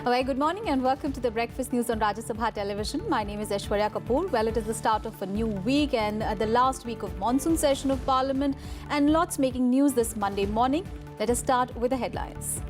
A very good morning and welcome to the Breakfast News on Rajya Sabha television. My name is Aishwarya Kapoor. Well, it is the start of a new week and the last week of monsoon session of Parliament and lots making news this Monday morning. Let us start with the headlines.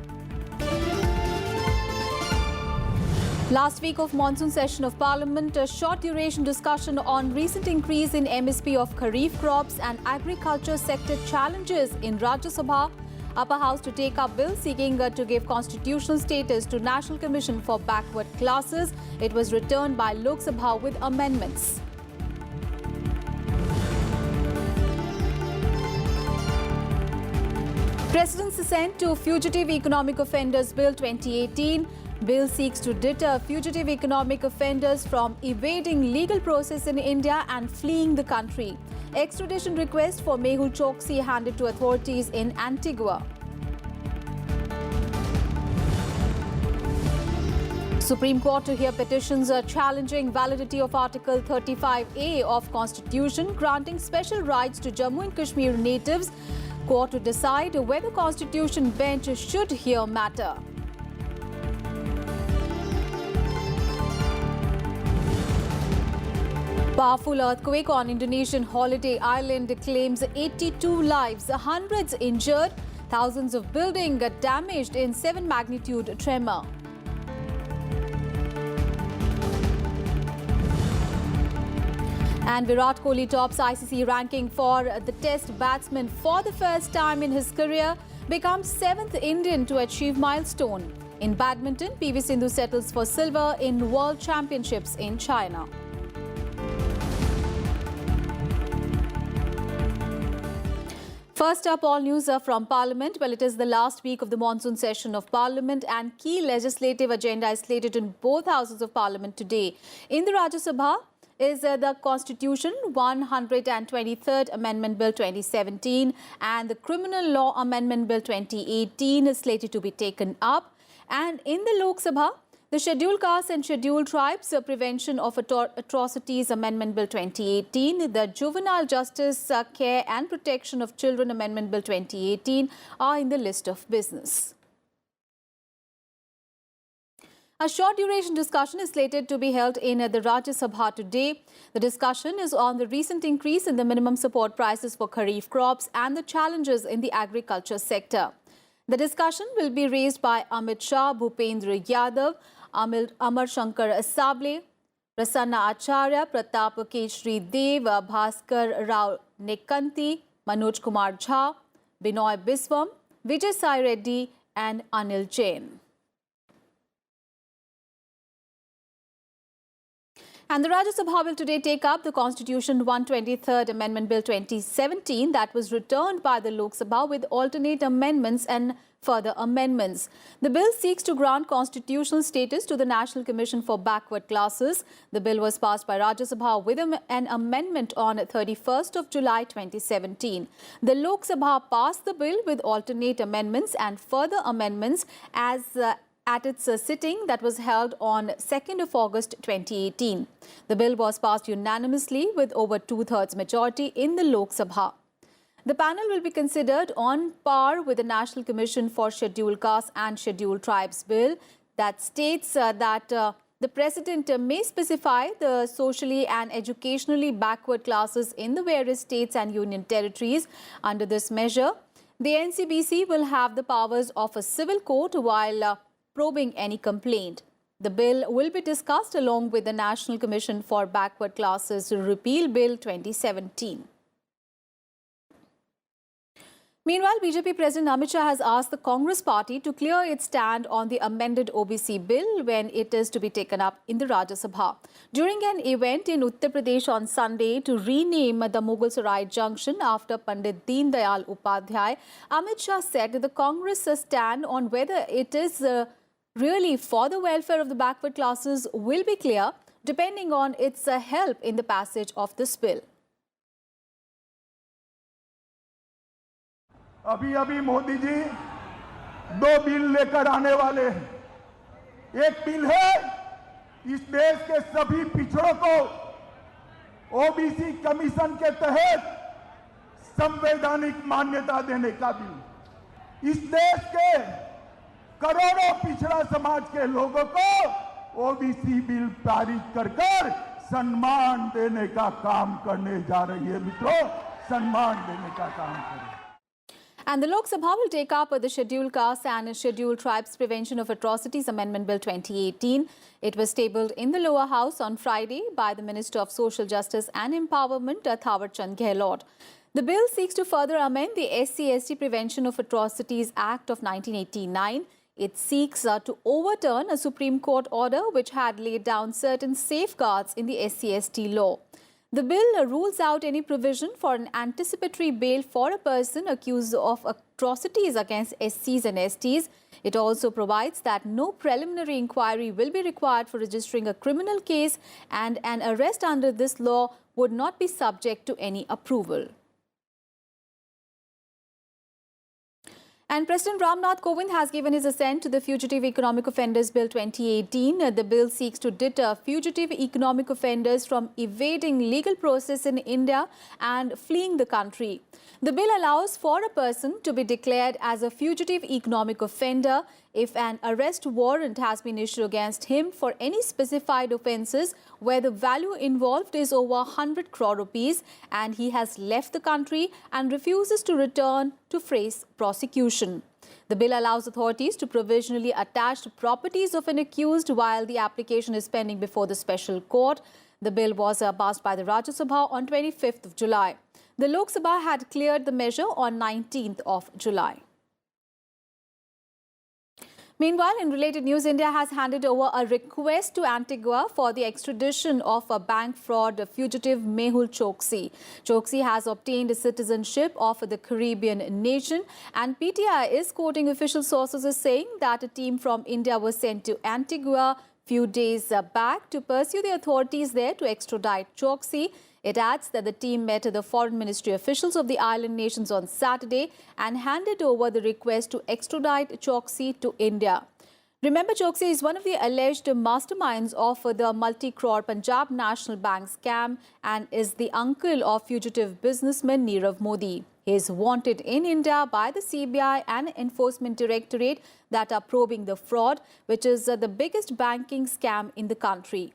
Last week of monsoon session of Parliament, a short duration discussion on recent increase in MSP of Kharif crops and agriculture sector challenges in Rajya Sabha. Upper House to take up bill seeking to give constitutional status to National Commission for Backward Classes. It was returned by Lok Sabha with amendments. President's assent to Fugitive Economic Offenders Bill 2018. Bill seeks to deter fugitive economic offenders from evading legal process in India and fleeing the country. Extradition request for Mehul Choksi handed to authorities in Antigua. Supreme Court to hear petitions challenging validity of Article 35A of Constitution, granting special rights to Jammu and Kashmir natives. Court to decide whether Constitution bench should hear matter. Powerful earthquake on Indonesian holiday island claims 82 lives, hundreds injured, thousands of buildings damaged in 7 magnitude tremor. And Virat Kohli tops ICC ranking for the Test batsman for the first time in his career, becomes 7th Indian to achieve milestone. In badminton, PV Sindhu settles for silver in World Championships in China. First up, all news from Parliament. Well, it is the last week of the monsoon session of Parliament and key legislative agenda is slated in both houses of Parliament today. In the Rajya Sabha is the Constitution 123rd Amendment Bill 2017 and the Criminal Law Amendment Bill 2018 is slated to be taken up. And in the Lok Sabha, the Scheduled Castes and Scheduled Tribes Prevention of Atrocities Amendment Bill 2018, the Juvenile Justice Care and Protection of Children Amendment Bill 2018 are in the list of business. A short duration discussion is slated to be held in the Rajya Sabha today. The discussion is on the recent increase in the minimum support prices for Kharif crops and the challenges in the agriculture sector. The discussion will be raised by Amit Shah, Bhupendra Yadav, Amar Shankar Sable, Prasanna Acharya, Pratap Keshri Dev, Bhaskar Rao Nekanti, Manoj Kumar Jha, Binoy Biswam, Vijay Sai Reddy and Anil Jain. And the Rajya Sabha will today take up the Constitution 123rd Amendment Bill 2017 that was returned by the Lok Sabha with alternate amendments and further amendments. The bill seeks to grant constitutional status to the National Commission for Backward Classes. The bill was passed by Rajya Sabha with an amendment on 31st of July 2017. The Lok Sabha passed the bill with alternate amendments and further amendments at its sitting that was held on 2nd of August 2018. The bill was passed unanimously with over 2/3 majority in the Lok Sabha. The panel will be considered on par with the National Commission for Scheduled Castes and Scheduled Tribes bill that states that the President may specify the socially and educationally backward classes in the various states and union territories. Under this measure, the NCBC will have the powers of a civil court while probing any complaint. The bill will be discussed along with the National Commission for Backward Classes Repeal Bill 2017. Meanwhile, BJP President Amit Shah has asked the Congress party to clear its stand on the amended OBC bill when it is to be taken up in the Rajya Sabha. During an event in Uttar Pradesh on Sunday to rename the Mughal Sarai Junction after Pandit Deen Dayal Upadhyay, Amit Shah said that the Congress stand on whether it is really for the welfare of the backward classes will be clear depending on its help in the passage of this bill. अभी Modi ji 2 bill लेकर आने वाले हैं। एक bill है इस देश के सभी पिछड़ों को ओबीसी कमीशन के तहत संवैधानिक मान्यता देने का बिल। इस देश के करोड़ों पिछड़ा समाज के लोगों को ओबीसी बिल पारित कर सम्मान देने का काम करने जा रही है। मित्रों, सम्मान देने का काम करें। And the Lok Sabha will take up the Scheduled Castes and Scheduled Tribes Prevention of Atrocities Amendment Bill 2018. It was tabled in the lower house on Friday by the Minister of Social Justice and Empowerment, Thawar Chand Gehlot. The bill seeks to further amend the SC/ST Prevention of Atrocities Act of 1989. It seeks to overturn a Supreme Court order which had laid down certain safeguards in the SC/ST law. The bill rules out any provision for an anticipatory bail for a person accused of atrocities against SCs and STs. It also provides that no preliminary inquiry will be required for registering a criminal case, and an arrest under this law would not be subject to any approval. And President Ramnath Kovind has given his assent to the Fugitive Economic Offenders Bill 2018. The bill seeks to deter fugitive economic offenders from evading legal process in India and fleeing the country. The bill allows for a person to be declared as a fugitive economic offender if an arrest warrant has been issued against him for any specified offences where the value involved is over 100 crore rupees and he has left the country and refuses to return to face prosecution. The bill allows authorities to provisionally attach properties of an accused while the application is pending before the special court. The bill was passed by the Rajya Sabha on 25th of July. The Lok Sabha had cleared the measure on 19th of July. Meanwhile, in related news, India has handed over a request to Antigua for the extradition of a bank fraud fugitive Mehul Choksi. Choksi has obtained citizenship of the Caribbean nation, and PTI is quoting official sources as saying that a team from India was sent to Antigua few days back to pursue the authorities there to extradite Choksi. It adds that the team met the foreign ministry officials of the island nations on Saturday and handed over the request to extradite Choksi to India. Remember, Choksi is one of the alleged masterminds of the multi-crore Punjab National Bank scam and is the uncle of fugitive businessman Nirav Modi. He is wanted in India by the CBI and Enforcement Directorate that are probing the fraud, which is the biggest banking scam in the country.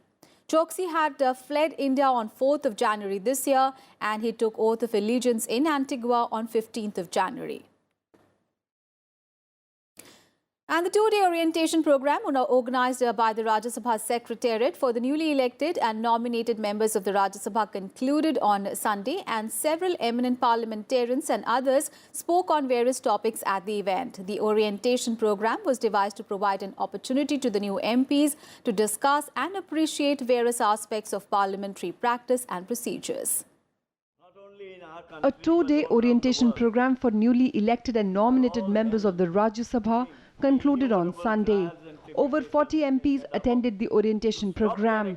Choksi had fled India on 4th of January this year, and he took oath of allegiance in Antigua on 15th of January. And the two-day orientation program organised by the Rajya Sabha Secretariat for the newly elected and nominated members of the Rajya Sabha concluded on Sunday, and several eminent parliamentarians and others spoke on various topics at the event. The orientation program was devised to provide an opportunity to the new MPs to discuss and appreciate various aspects of parliamentary practice and procedures. A two-day orientation program for newly elected and nominated members of the Rajya Sabha concluded on Sunday. Over 40 MPs attended the orientation program.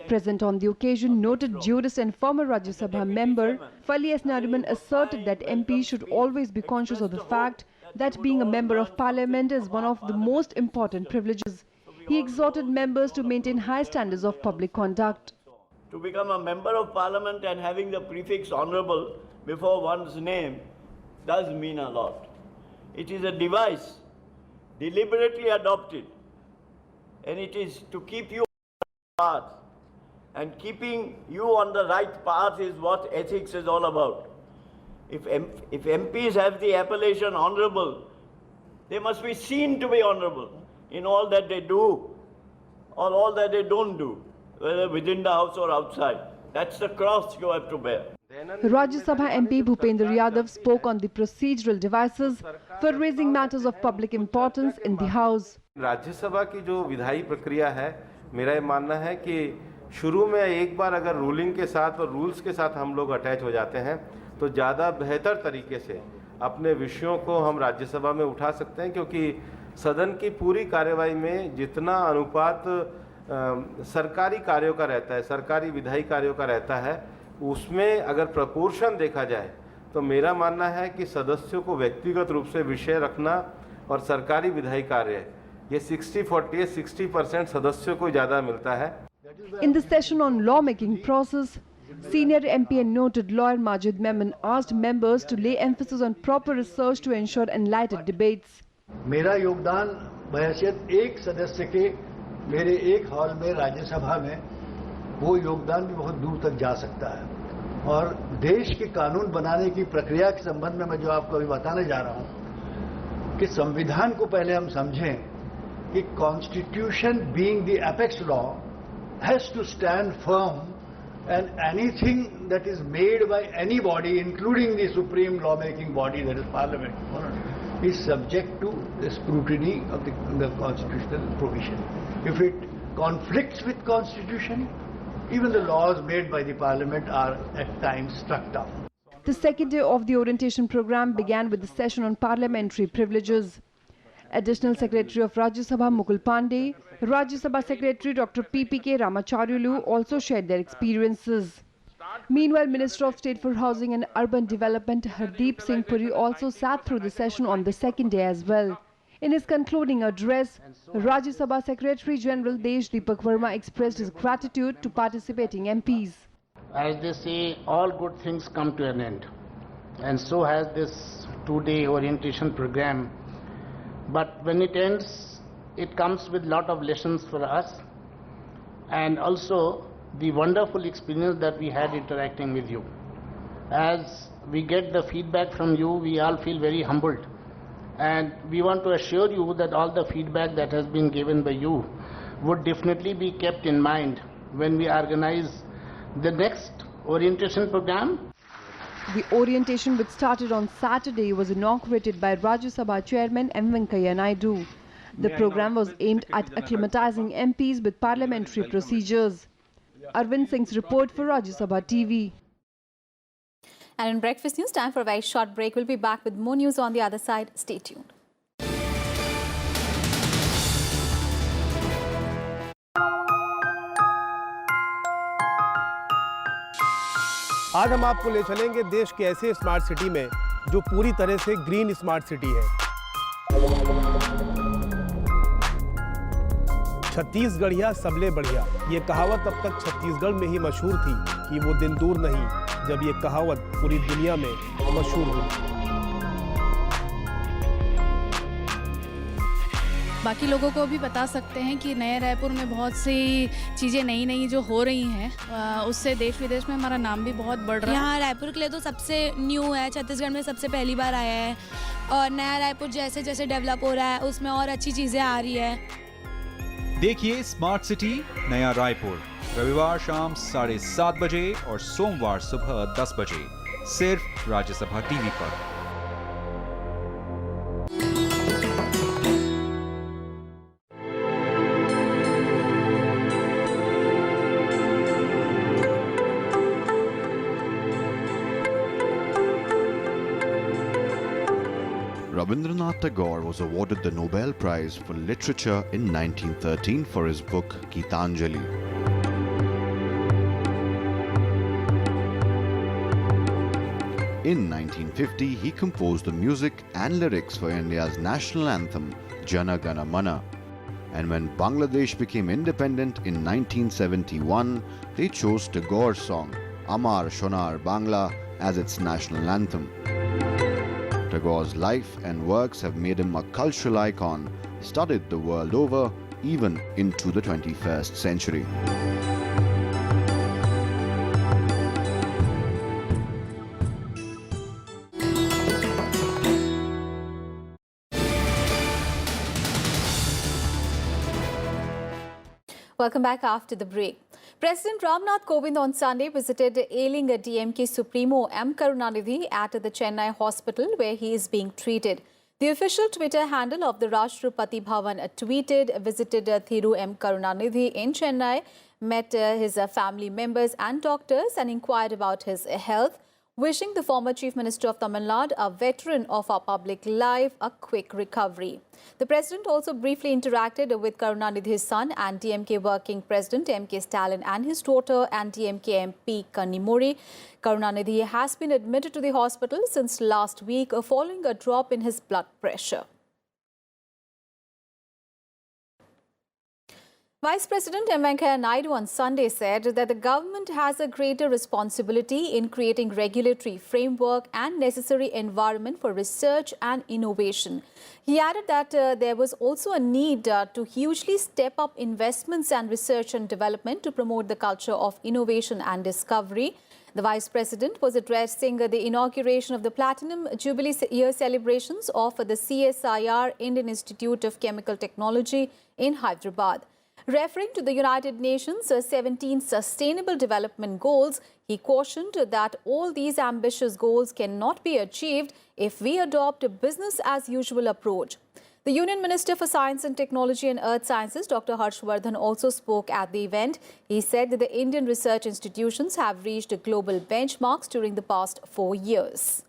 Present on the occasion, noted jurist and former Rajya Sabha member Fali S. Nariman asserted that MPs should always be conscious of the fact that being a member of parliament is one of the most important privileges. He exhorted members to maintain high standards of public conduct. To become a member of parliament and having the prefix honorable before one's name does mean a lot. It is a device deliberately adopted, and it is to keep you on the path, and keeping you on the right path is what ethics is all about. If MPs have the appellation honorable, they must be seen to be honorable in all that they do or all that they don't do, whether within the house or outside. That's the cross you have to bear. Rajya Sabha MP Bhupendra Yadav spoke on the procedural devices for raising matters of public importance in the House. राज्य सभा की जो विधायी प्रक्रिया है, मेरा ये मानना है कि शुरू में एक बार अगर रूलिंग के साथ और रूल्स के साथ हम लोग अटैच हो जाते हैं तो ज़्यादा बेहतर तरीके से अपने विषयों को हम राज्य सभा में उठा सकते हैं, क्योंकि सदन की पूरी कार्यवाही में जितना अनुपात सरकारी कार्यों का रहता है, सरकारी विधायी कार्यों का रहता है, उसमें अगर प्रपोर्शन देखा जाए तो मेरा मानना है कि सदस्यों को व्यक्तिगत रूप से विषय रखना और सरकारी विधायी कार्य ये 60-40 60% सदस्यों को ज़्यादा मिलता है. In the session on lawmaking process, senior MP and noted lawyer Majid Memon asked members to lay emphasis on proper research to ensure enlightened debates. मेरा योगदान बहैसियत एक सदस्य के मेरे एक हॉल में राज्यसभा में वो योगदान भी बहुत दूर तक जा सकता है। और देश के कानून बनाने की प्रक्रिया के संबंध में मैं जो आपको अभी बताने जा रहा हूं कि संविधान को पहले हम समझें कि constitution being the apex law has to stand firm and anything that is made by anybody, including the supreme law-making body that is Parliament, is subject to the scrutiny of the constitutional provision. If it conflicts with Constitution, even the laws made by the Parliament are at times struck down. The second day of the orientation program began with the session on parliamentary privileges. Additional Secretary of Rajya Sabha Mukul Pandey, Rajya Sabha Secretary Dr. PPK Ramacharyulu also shared their experiences. Meanwhile, Minister of State for Housing and Urban Development Hardeep Singh Puri also sat through the session on the second day as well. In his concluding address, Rajya Sabha Secretary General Desh Deepak Verma expressed his gratitude to participating MPs. As they say, all good things come to an end, and so has this two-day orientation program. But when it ends, it comes with a lot of lessons for us, and also the wonderful experience that we had interacting with you. As we get the feedback from you, we all feel very humbled, and we want to assure you that all the feedback that has been given by you would definitely be kept in mind when we organize the next orientation program. The orientation, which started on Saturday, was inaugurated by Rajya Sabha Chairman M. Venkaiah Naidu. The program was aimed at acclimatizing MPs with parliamentary procedures. Arvind Singh's report for Rajya Sabha TV. And in Breakfast News, time for a very short break. We'll be back with more news on the other side. Stay tuned. आज हम आपको ले चलेंगे देश के ऐसे smart city में जो पूरी तरह से ग्रीन स्मार्ट सिटी है। छत्तीसगढ़िया सबले बढ़िया, ये कहावत अब तक छत्तीसगढ़ में ही मशहूर थी कि वो दिन दूर नहीं जब ये कहावत पूरी दुनिया में मशहूर हुई। बाकी लोगों को भी बता सकते हैं कि नए रायपुर में बहुत सी चीज़ें नई जो हो रही हैं, उससे देश विदेश में हमारा नाम भी बहुत बढ़ रहा है। यहाँ रायपुर के लिए तो सबसे न्यू है, छत्तीसगढ़ में सबसे पहली बार आया है, और नया रायपुर जैसे जैसे डेवलप हो रहा है उसमें और अच्छी चीज़ें आ रही है। देखिए स्मार्ट सिटी नया रायपुर रविवार शाम 7:30 बजे और सोमवार सुबह 10 बजे सिर्फ राज्यसभा टीवी पर। Rabindranath Tagore was awarded the Nobel Prize for Literature in 1913 for his book Gitanjali. In 1950, he composed the music and lyrics for India's national anthem Jana Gana Mana. And when Bangladesh became independent in 1971, they chose Tagore's song Amar Shonar Bangla as its national anthem. Tagore's life and works have made him a cultural icon, studied the world over, even into the 21st century. Welcome back after the break. President Ramnath Kovind on Sunday visited ailing DMK Supremo M. Karunanidhi at the Chennai hospital where he is being treated. The official Twitter handle of the Rashtrapati Bhavan tweeted, visited Thiru M. Karunanidhi in Chennai, met his family members and doctors and inquired about his health, wishing the former Chief Minister of Tamil Nadu, a veteran of our public life, a quick recovery. The President also briefly interacted with Karunanidhi's son and DMK Working President M.K. Stalin and his daughter and DMK MP Kannimuri. Karunanidhi has been admitted to the hospital since last week following a drop in his blood pressure. Vice President M. Venkaiah Naidu on Sunday said that the government has a greater responsibility in creating regulatory framework and necessary environment for research and innovation. He added that there was also a need to hugely step up investments and research and development to promote the culture of innovation and discovery. The Vice President was addressing the inauguration of the Platinum Jubilee Year celebrations of the CSIR Indian Institute of Chemical Technology in Hyderabad. Referring to the United Nations 17 Sustainable Development Goals, he cautioned that all these ambitious goals cannot be achieved if we adopt a business-as-usual approach. The Union Minister for Science and Technology and Earth Sciences, Dr. Harshvardhan, also spoke at the event. He said that the Indian research institutions have reached global benchmarks during the past 4 years.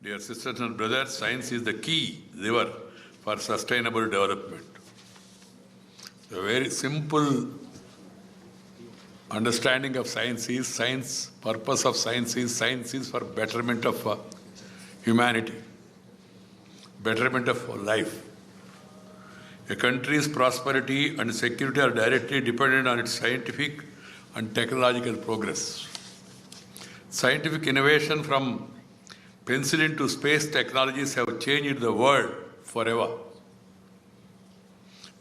Dear sisters and brothers, science is the key lever for sustainable development. The very simple understanding of science, purpose of science is for betterment of humanity, betterment of life. A country's prosperity and security are directly dependent on its scientific and technological progress. Scientific innovation from penicillin to space technologies have changed the world forever.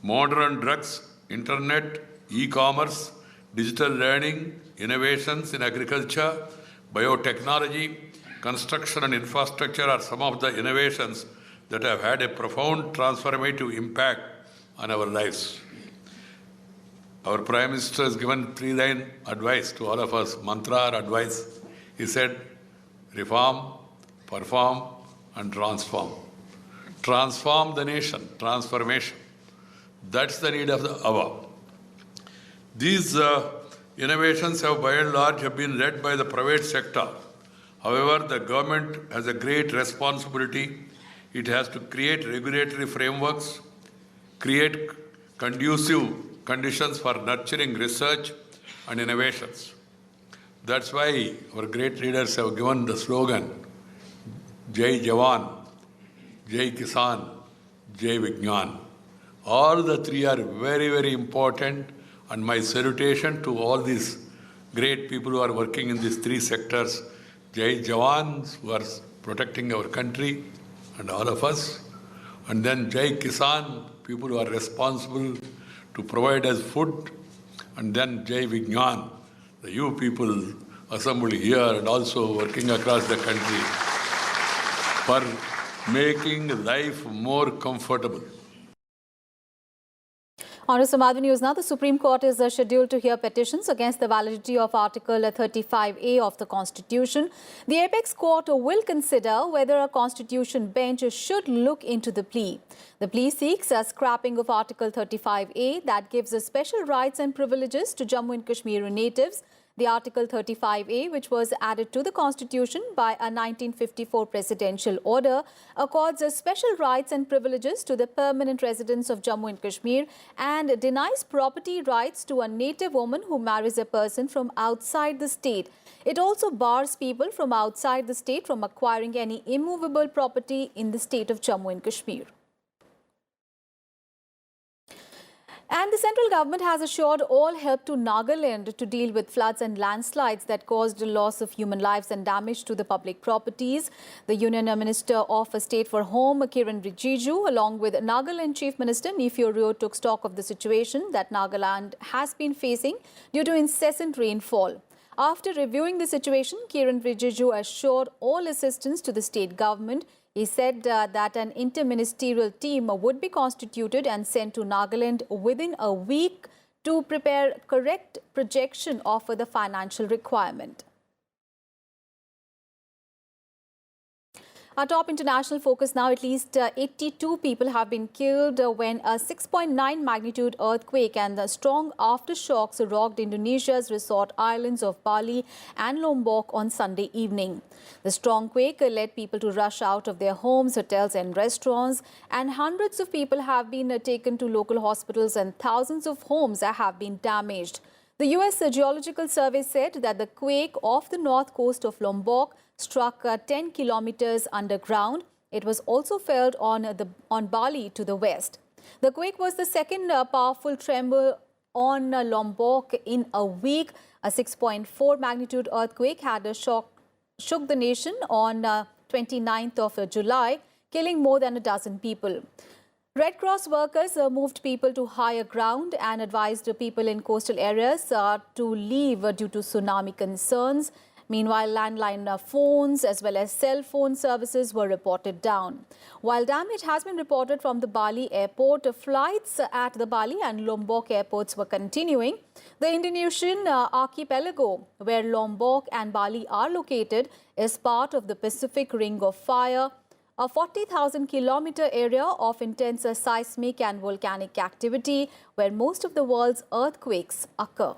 Modern drugs, internet, e-commerce, digital learning, innovations in agriculture, biotechnology, construction and infrastructure are some of the innovations that have had a profound transformative impact on our lives. Our Prime Minister has given 3-line advice to all of us, mantra or advice. He said, reform, perform and transform. Transform the nation, transformation. That's the need of the hour. These innovations have by and large have been led by the private sector. However, the government has a great responsibility. It has to create regulatory frameworks, create conducive conditions for nurturing research and innovations. That's why our great leaders have given the slogan, Jai Jawan, Jai Kisan, Jai Vigyan. All the three are very, very important, and my salutation to all these great people who are working in these three sectors. Jai Jawans, who are protecting our country and all of us. And then Jai Kisan, people who are responsible to provide us food. And then Jai Vigyan, the you people assembled here and also working across the country for making life more comfortable. On to some other news now. The Supreme Court is scheduled to hear petitions against the validity of Article 35A of the Constitution. The apex court will consider whether a constitution bench should look into the plea. The plea seeks a scrapping of Article 35A that gives special rights and privileges to Jammu and Kashmir natives. The Article 35A, which was added to the Constitution by a 1954 presidential order, accords special rights and privileges to the permanent residents of Jammu and Kashmir and denies property rights to a native woman who marries a person from outside the state. It also bars people from outside the state from acquiring any immovable property in the state of Jammu and Kashmir. And the central government has assured all help to Nagaland to deal with floods and landslides that caused the loss of human lives and damage to the public properties. The Union Minister of State for Home, Kiran Rijiju, along with Nagaland Chief Minister Neiphiu Rio, took stock of the situation that Nagaland has been facing due to incessant rainfall. After reviewing the situation, Kiran Rijiju assured all assistance to the state government. He said that an interministerial team would be constituted and sent to Nagaland within a week to prepare correct projection of the financial requirement. Our top international focus now. At least 82 people have been killed when a 6.9 magnitude earthquake and the strong aftershocks rocked Indonesia's resort islands of Bali and Lombok on Sunday evening. The strong quake led people to rush out of their homes, hotels and restaurants, and hundreds of people have been taken to local hospitals and thousands of homes have been damaged. The U.S. Geological Survey said that the quake off the north coast of Lombok struck 10 kilometers underground. It was also felt on Bali to the west. The quake was the second powerful tremor on Lombok in a week. A 6.4 magnitude earthquake had shook the nation on 29th of July, killing more than a dozen people. Red Cross workers moved people to higher ground and advised people in coastal areas to leave due to tsunami concerns. Meanwhile, landline phones as well as cell phone services were reported down. While damage has been reported from the Bali airport, flights at the Bali and Lombok airports were continuing. The Indonesian archipelago, where Lombok and Bali are located, is part of the Pacific Ring of Fire, a 40,000-kilometer area of intense seismic and volcanic activity where most of the world's earthquakes occur.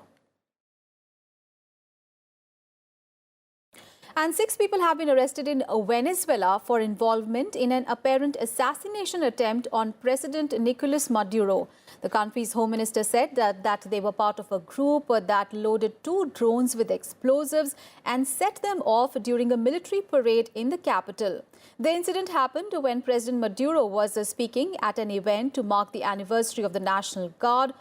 And 6 people have been arrested in Venezuela for involvement in an apparent assassination attempt on President Nicolas Maduro. The country's home minister said that they were part of a group that loaded 2 drones with explosives and set them off during a military parade in the capital. The incident happened when President Maduro was speaking at an event to mark the anniversary of the National Guard.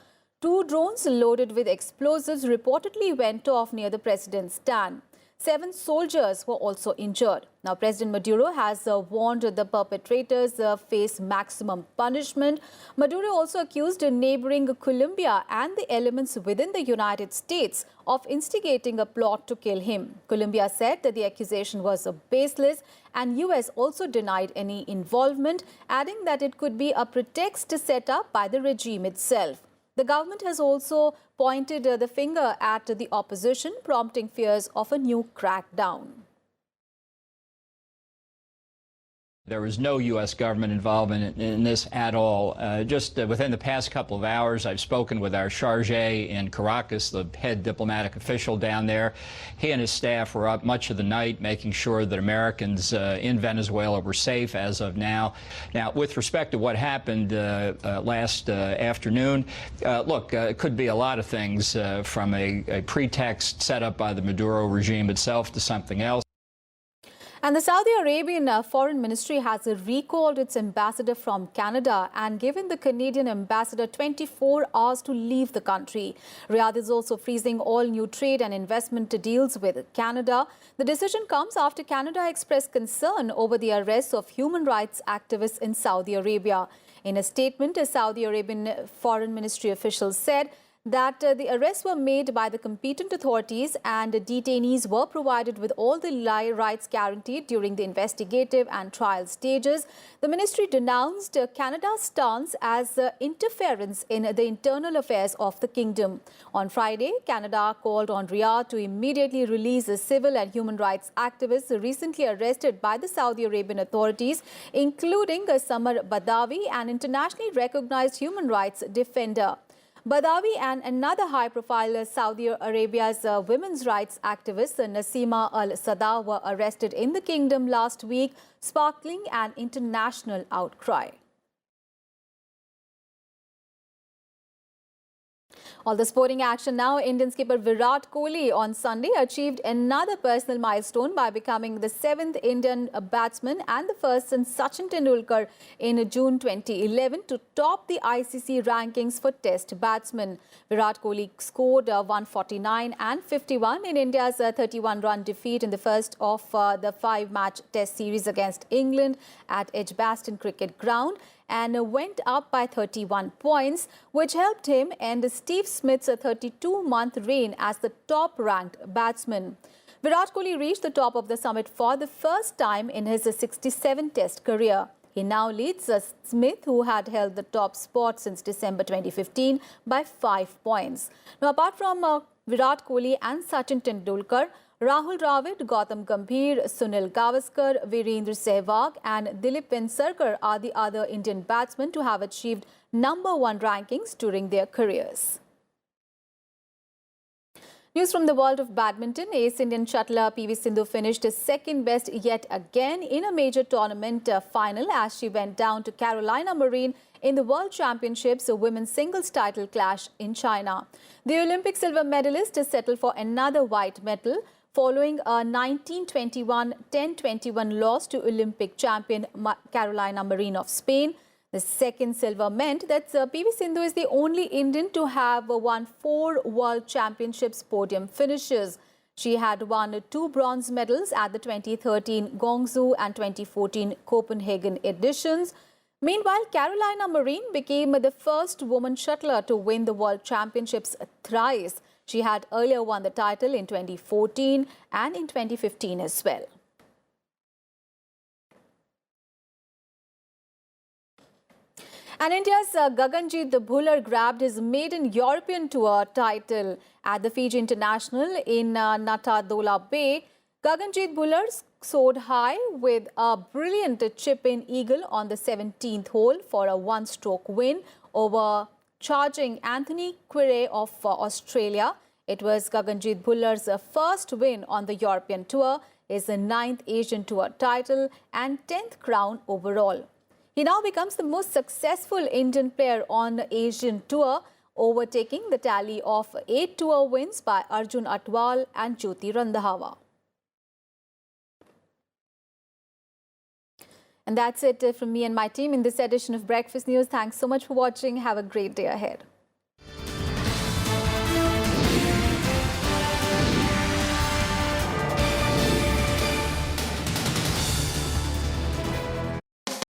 2 drones loaded with explosives reportedly went off near the president's stand. 7 soldiers were also injured. Now, President Maduro has warned the perpetrators face maximum punishment. Maduro also accused neighboring Colombia and the elements within the United States of instigating a plot to kill him. Colombia said that the accusation was baseless, and US also denied any involvement, adding that it could be a pretext set up by the regime itself. The government has also pointed the finger at the opposition, prompting fears of a new crackdown. There was no U.S. government involvement in this at all. Just within the past couple of hours, I've spoken with our charge in Caracas, the head diplomatic official down there. He and his staff were up much of the night making sure that Americans in Venezuela were safe as of now. Now, with respect to what happened last afternoon, look, it could be a lot of things from a pretext set up by the Maduro regime itself to something else. And the Saudi Arabian Foreign Ministry has recalled its ambassador from Canada and given the Canadian ambassador 24 hours to leave the country. Riyadh is also freezing all new trade and investment deals with Canada. The decision comes after Canada expressed concern over the arrests of human rights activists in Saudi Arabia. In a statement, a Saudi Arabian Foreign Ministry official said that the arrests were made by the competent authorities and detainees were provided with all the rights guaranteed during the investigative and trial stages. The ministry denounced Canada's stance as interference in the internal affairs of the kingdom. On Friday, Canada called on Riyadh to immediately release the civil and human rights activists recently arrested by the Saudi Arabian authorities, including Samar Badawi, an internationally recognized human rights defender. Badawi and another high-profile Saudi Arabia's women's rights activist, Nasima al-Sada, were arrested in the kingdom last week, sparkling an international outcry. All the sporting action now. Indian skipper Virat Kohli on Sunday achieved another personal milestone by becoming the 7th Indian batsman and the first since Sachin Tendulkar in June 2011 to top the ICC rankings for Test batsmen. Virat Kohli scored 149 and 51 in India's 31-run defeat in the first of the 5-match Test series against England at Edgbaston Cricket Ground, and went up by 31 points, which helped him end Steve Smith's 32-month reign as the top-ranked batsman. Virat Kohli reached the top of the summit for the first time in his 67-test career. He now leads Smith, who had held the top spot since December 2015, by 5 points. Now, apart from Virat Kohli and Sachin Tendulkar, Rahul Dravid, Gautam Gambhir, Sunil Gavaskar, Virendra Sehwag and Dilip Vengsarkar are the other Indian batsmen to have achieved #1 rankings during their careers. News from the world of badminton. Ace Indian shuttler PV Sindhu finished second best yet again in a major tournament final as she went down to Carolina Marin in the World Championships women's singles title clash in China. The Olympic silver medalist settled for another white medal following a 1921-10-21 loss to Olympic champion Carolina Marin of Spain. The second silver meant that PV Sindhu is the only Indian to have won 4 World Championships podium finishes. She had won 2 bronze medals at the 2013 Guangzhou and 2014 Copenhagen editions. Meanwhile, Carolina Marin became the first woman shuttler to win the World Championships thrice. She had earlier won the title in 2014 and in 2015 as well. And India's Gaganjeet Bhullar grabbed his maiden European Tour title at the Fiji International in Natadola Bay. Gaganjeet Bhullar soared high with a brilliant chip-in eagle on the 17th hole for a one-stroke win over charging Anthony Quirrey of Australia. It was Gaganjeet Bhullar's first win on the European Tour, his 9th Asian Tour title and 10th crown overall. He now becomes the most successful Indian player on the Asian Tour, overtaking the tally of 8 tour wins by Arjun Atwal and Jyoti Randhawa. And that's it from me and my team in this edition of Breakfast News. Thanks so much for watching. Have a great day ahead.